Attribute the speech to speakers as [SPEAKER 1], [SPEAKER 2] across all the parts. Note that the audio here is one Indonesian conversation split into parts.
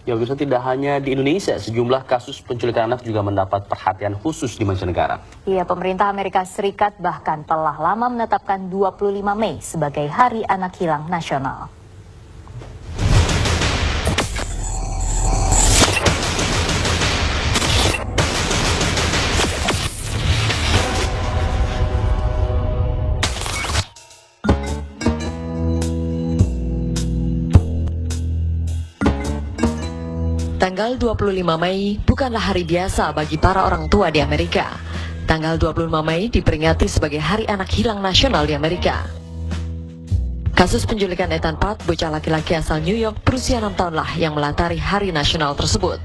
[SPEAKER 1] Ya, bisa tidak hanya di Indonesia, sejumlah kasus penculikan anak juga mendapat perhatian khusus di mancanegara.
[SPEAKER 2] Iya, pemerintah Amerika Serikat bahkan telah lama menetapkan 25 Mei sebagai Hari Anak Hilang Nasional.
[SPEAKER 3] Tanggal 25 Mei bukanlah hari biasa bagi para orang tua di Amerika. Tanggal 25 Mei diperingati sebagai Hari Anak Hilang Nasional di Amerika. Kasus penculikan Ethan Parr, bocah laki-laki asal New York berusia 6 tahun lah yang melatari hari nasional tersebut.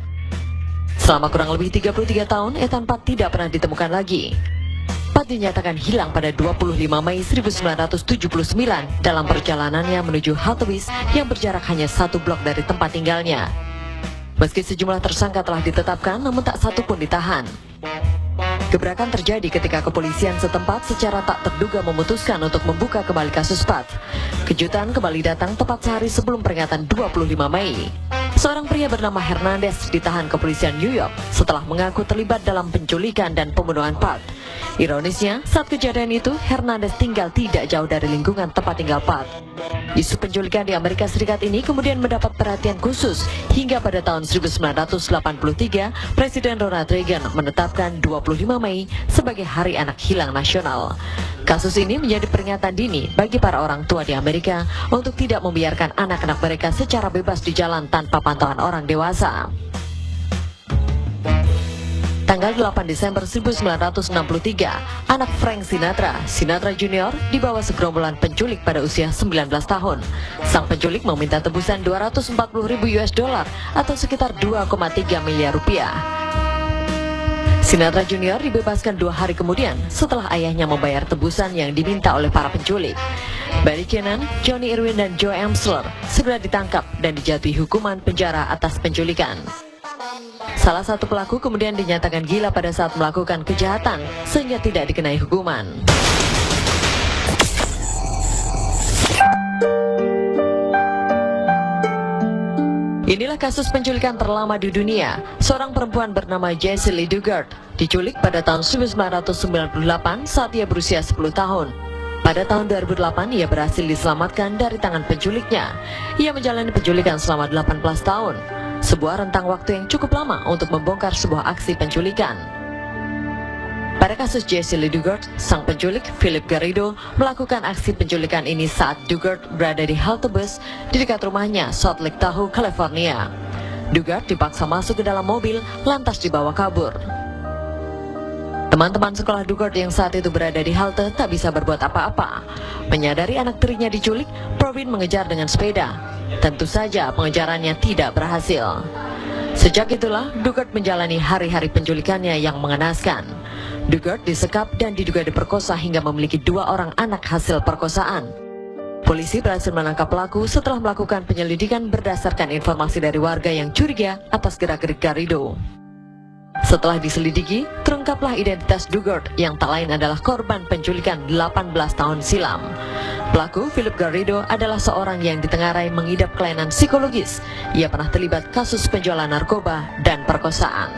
[SPEAKER 3] Selama kurang lebih 33 tahun, Ethan Parr tidak pernah ditemukan lagi. Parr dinyatakan hilang pada 25 Mei 1979 dalam perjalanannya menuju halte bis yang berjarak hanya 1 blok dari tempat tinggalnya. Meski sejumlah tersangka telah ditetapkan, namun tak satu pun ditahan. Gebrakan terjadi ketika kepolisian setempat secara tak terduga memutuskan untuk membuka kembali kasus Parr. Kejutan kembali datang tepat sehari sebelum peringatan 25 Mei. Seorang pria bernama Hernandez ditahan kepolisian New York setelah mengaku terlibat dalam penculikan dan pembunuhan Parr. Ironisnya, saat kejadian itu, Hernandez tinggal tidak jauh dari lingkungan tempat tinggal Parr. Isu penculikan di Amerika Serikat ini kemudian mendapat perhatian khusus hingga pada tahun 1983, Presiden Ronald Reagan menetapkan 25 Mei sebagai Hari Anak Hilang Nasional. Kasus ini menjadi peringatan dini bagi para orang tua di Amerika untuk tidak membiarkan anak-anak mereka secara bebas di jalan tanpa pantauan orang dewasa. Tanggal 8 Desember 1963, anak Frank Sinatra, Sinatra Junior, dibawa segerombolan penculik pada usia 19 tahun. Sang penculik meminta tebusan 240.000 US dollar atau sekitar 2,3 miliar rupiah. Sinatra Junior dibebaskan 2 hari kemudian setelah ayahnya membayar tebusan yang diminta oleh para penculik. Barry Cannon, Johnny Irwin, dan Joe Amsler segera ditangkap dan dijatuhi hukuman penjara atas penculikan. Salah satu pelaku kemudian dinyatakan gila pada saat melakukan kejahatan sehingga tidak dikenai hukuman. Inilah kasus penculikan terlama di dunia. Seorang perempuan bernama Jessie Lee Dugard diculik pada tahun 1998 saat ia berusia 10 tahun. Pada tahun 2008 ia berhasil diselamatkan dari tangan penculiknya. Ia menjalani penculikan selama 18 tahun. Sebuah rentang waktu yang cukup lama untuk membongkar sebuah aksi penculikan. Pada kasus Jessie Lee Dugard, sang penculik Philip Garrido melakukan aksi penculikan ini saat Dugard berada di halte bus di dekat rumahnya Salt Lake Tahoe, California. Dugard dipaksa masuk ke dalam mobil lantas dibawa kabur. Teman-teman sekolah Dugard yang saat itu berada di halte tak bisa berbuat apa-apa. Menyadari anak tirinya diculik, Probin mengejar dengan sepeda. Tentu saja pengejarannya tidak berhasil. Sejak itulah Dugard menjalani hari-hari penculikannya yang mengenaskan. Dugard disekap dan diduga diperkosa hingga memiliki 2 orang anak hasil perkosaan. Polisi berhasil menangkap pelaku setelah melakukan penyelidikan berdasarkan informasi dari warga yang curiga atas gerak-gerik Garrido. Setelah diselidiki, terungkaplah identitas Dugard yang tak lain adalah korban penculikan 18 tahun silam. Pelaku, Philip Garrido, adalah seorang yang ditengarai mengidap kelainan psikologis. Ia pernah terlibat kasus penjualan narkoba dan perkosaan.